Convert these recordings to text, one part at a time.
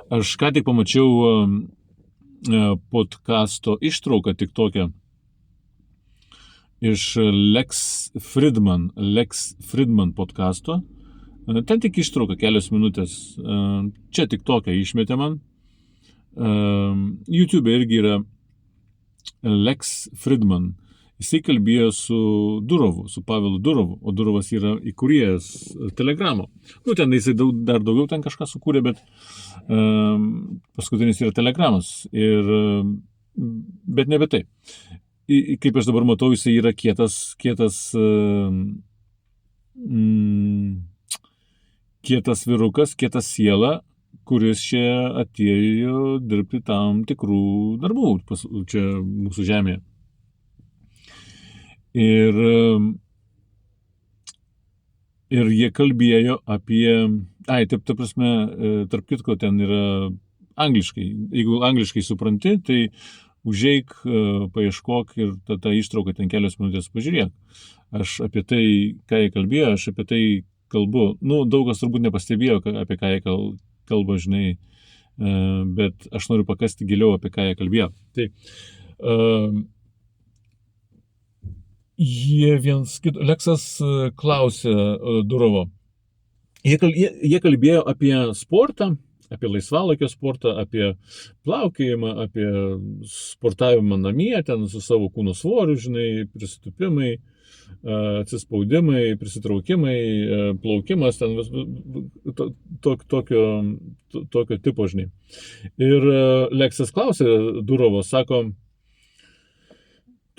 Aš ką tik pamačiau podcasto ištrauką TikTok'e iš Lex Fridman podcasto. Ten tik ištrauka kelios minutės. Čia TikTok'e išmetė man. YouTube irgi yra Lex Fridman. Jisai kalbėjo su Durovu, su Pavelu Durovu, o Durovas yra įkūrėjas Telegramo. Ten jisai dar daugiau ten kažką sukūrė, bet paskutinis yra Telegramas. Bet nebe tai. Kaip aš dabar matau, jisai yra kietas vyrukas, kietas siela, kuris čia atėjo dirbti tam tikrų darbų čia mūsų žemėje. Ir jie kalbėjo apie... ta prasme, tarp kitko, ten yra angliškai. Jeigu angliškai supranti, tai užeik, paieškok ir tą ištrauką ten kelios minutės pažiūrėk. Aš apie tai, ką jie kalbėjo, aš apie tai kalbu. Daug kas turbūt nepastebėjo, apie ką jie kalba, žinai, bet aš noriu pakasti giliau, apie ką jie kalbėjo. Tai Leksas klausė Durovo. Jie kalbėjo apie sportą, apie laisvalaikio sportą, apie plaukiojimą, apie sportavimą namie, ten su savo kūno svoriu, žinai, prisitupimai, atsispaudimai, prisitraukimai, plaukimas, ten tokio tipo, žinai. Ir Leksas klausė Durovo, sako,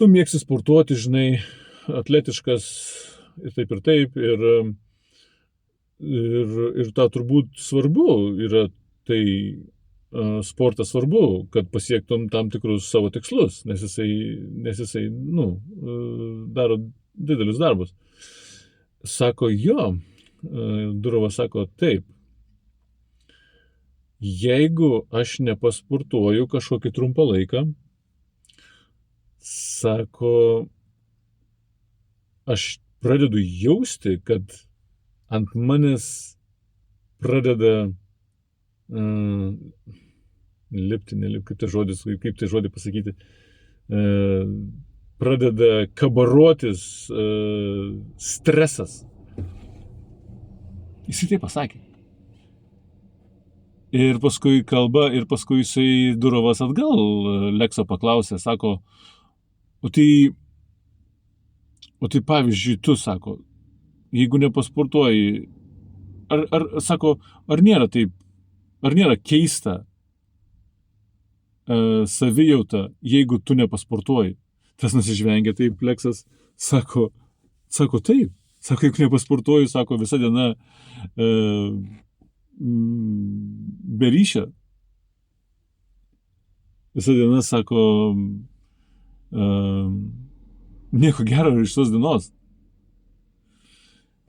tu mėgsi sportuoti, žinai, atletiškas ir taip, ir tą turbūt svarbu yra, tai sportas svarbu, kad pasiektum tam tikrus savo tikslus, nes jisai daro didelius darbus. Sako, jo, Durovas sako, taip, jeigu aš nepasportuoju kažkokį trumpą laiką, sako, aš pradedu jausti, kad ant manęs pradeda nelipti, kaip tai žodį pasakyti, pradeda kabarotis stresas. Jisai tai pasakė. Ir paskui kalba, ir paskui jisai Durovas atgal Lekso paklausė, sako, o tai pavyzdžiui, tu, sako, jeigu nepasportuoji, ar nėra keista savijauta, jeigu tu nepasportuoji? Tas nusižvengia, taip Leksas sako, taip, sako, jeigu nepasportuoji, sako, visa diena be ryšio. Visa diena, sako, nieko gero iš tos dienos.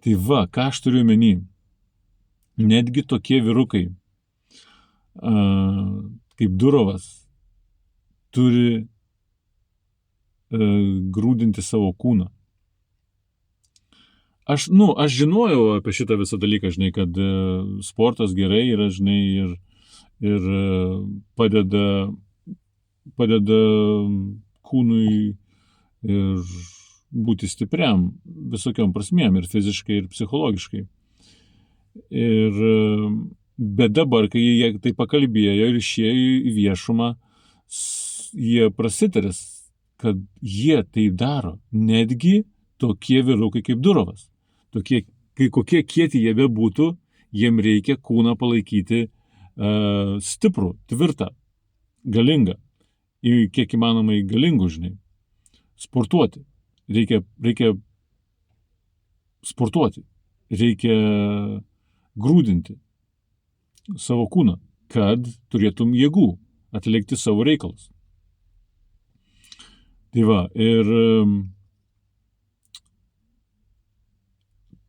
Tai va, ką aš turiu omeny, netgi tokie vyrukai, kaip Durovas, turi grūdinti savo kūną. Aš žinojau apie šitą visą dalyką, žinai, kad sportas gerai yra, žinai, ir padeda kūnui ir būti stipriam visokiom prasmėm, ir fiziškai, ir psichologiškai. Bet dabar, kai jie tai pakalbėjo ir išėjo į viešumą, jie prasitarė, kad jie tai daro. Netgi tokie vyrukai kaip Durovas. Kokie kieti jie bebūtų, jiem reikia kūną palaikyti stiprų, tvirtą, galingą, kiek įmanomai galingų, žinai. Sportuoti. Reikia sportuoti. Reikia grūdinti savo kūną, kad turėtum jėgų atlikti savo reikalus. Tai va, ir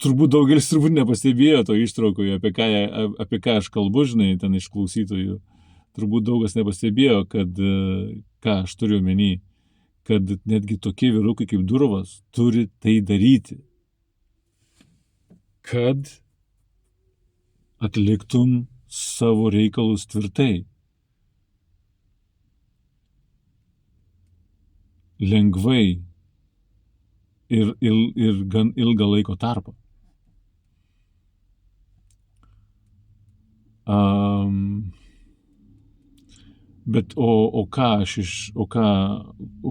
turbūt daugelis nepastebėjo to ištraukoje, apie ką aš kalbu, žinai, ten iš klausytojų. Turbūt daugas nepastebėjo, ką aš turiu omeny, kad netgi tokie vyrukai kaip Durovas turi tai daryti, kad atliktum savo reikalus tvirtai, lengvai ir gan ilgą laiko tarpą. Bet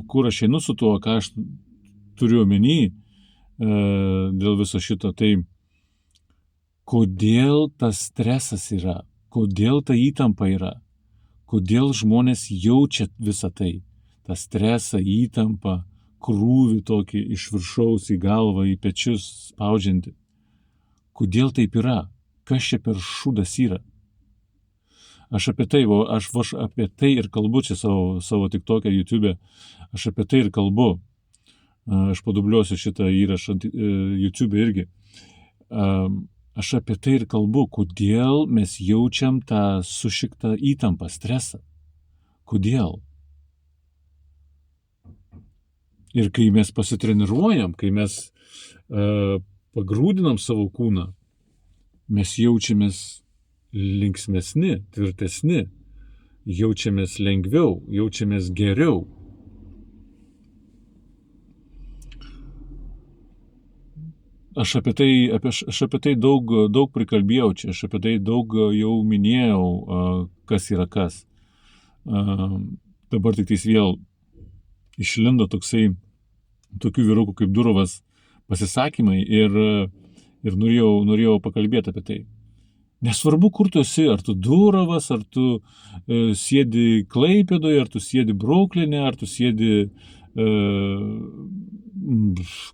kur aš einu su tuo, ką aš turiu omeny dėl viso šito, tai kodėl tas stresas yra, kodėl ta įtampa yra, kodėl žmonės jaučia visą tai, tą stresą, įtampą, krūvį tokį iš viršaus į galvą, į pečius spaudžiantį. Kodėl taip yra? Kas čia per šūdas yra? Aš apie tai ir kalbu čia savo TikTok'e, YouTube'e, aš apie tai ir kalbu. Aš padubliuosiu šitą įrašą YouTube'e irgi. Aš apie tai ir kalbu, kodėl mes jaučiam tą sušiktą įtampą, stresą. Kodėl? Ir kai mes pasitreniruojam, kai mes pagrūdinam savo kūną, mes jaučiamės linksmesni, tvirtesni, jaučiamės lengviau, jaučiamės geriau. Aš apie tai daug prikalbėjau čia, aš apie tai daug jau minėjau, kas yra kas. Dabar tik tais vėl išlindo tokių vyrukų kaip Durovas pasisakymai ir norėjau pakalbėti apie tai. Nesvarbu, kur tu esi, ar tu Durovas, ar tu sėdi Klaipėdoje, ar tu sėdi Brukline, ar tu sėdi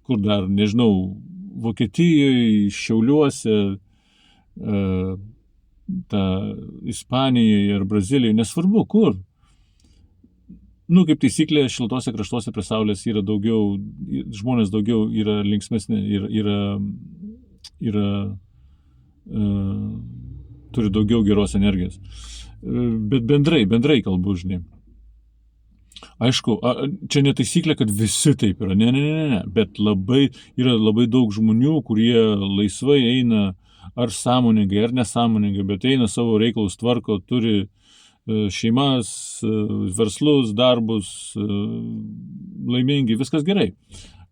kur dar, nežinau, Vokietijoje, Šiauliuose, Ispanijoje ar Brazilijoje, nesvarbu, kur. Kaip taisyklė, šiltose kraštuose prie saulės yra žmonės daugiau yra linksmesni, turi daugiau geros energijos. Bet bendrai kalbu, žinai. Aišku, čia netaisyklė, kad visi taip yra. Ne. Bet yra labai daug žmonių, kurie laisvai eina ar sąmoningai, ar nesąmoningai, bet eina savo reikalus tvarko, turi šeimas, verslus, darbus, laimingi, viskas gerai.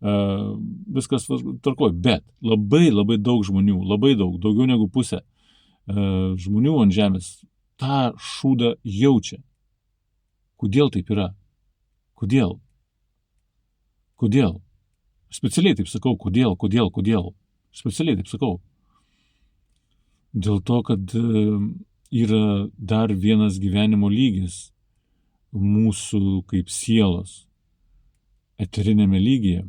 Viskas tvarkoj, bet labai daug žmonių, daugiau negu pusė žmonių ant žemės tą šūdą jaučia. Kodėl taip yra? Kodėl? Specialiai taip sakau, kodėl? Specialiai taip sakau. Dėl to, kad yra dar vienas gyvenimo lygis mūsų kaip sielos eterinėme lygyje.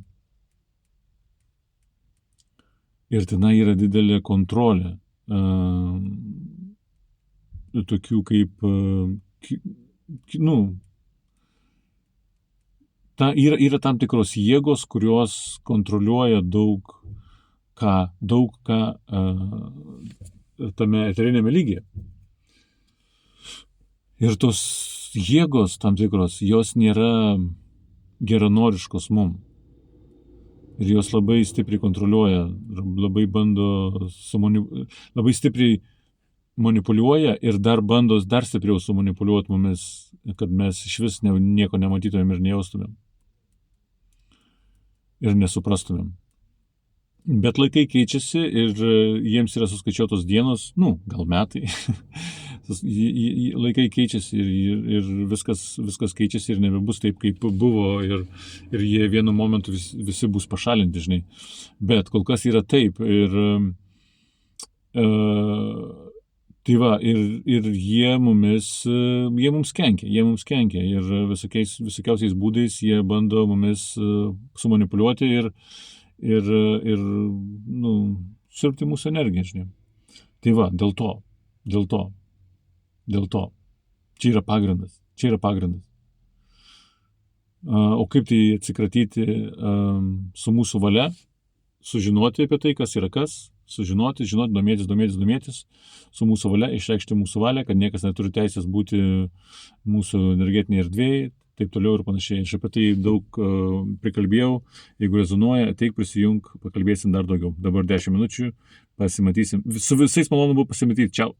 Ir tenai yra didelė kontrolė. Tokių kaip, yra tam tikros jėgos, kurios kontroliuoja daug ką tame eterinėme lygyje. Ir tos jėgos tam tikros, jos nėra geranoriškos mum. Ir jos labai stipriai kontroliuoja, labai stipriai manipuliuoja ir dar bando dar stipriau sumanipuliuoti mumis, kad mes iš vis nieko nematytumėm ir nejaustumėm. Ir nesuprastumėm. Bet laikai keičiasi ir jiems yra suskaičiuotos dienos, gal metai. Laikai keičiasi ir viskas keičiasi ir nebebus taip, kaip buvo ir jie vienu momentu visi bus pašalinti, žinai. Bet kol kas yra taip ir tai va, ir jie mums kenkia ir visokiausiais būdais jie bando mumis sumanipuliuoti ir siurbti mūsų energiją, žinai. Tai va, dėl to. Čia yra pagrindas. O kaip tai atsikratyti su mūsų valia, sužinoti apie tai, kas yra kas, žinoti, domėtis, su mūsų valia, išreikšti mūsų valią, kad niekas neturi teisės būti mūsų energetinėje erdvėje, taip toliau ir panašiai. Aš apie tai daug prikalbėjau. Jeigu rezonuoja, ateik, prisijunk, pakalbėsim dar daugiau. Dabar 10 minučių, pasimatysim. Su visais malonu buvo pasimatyti. Čiau.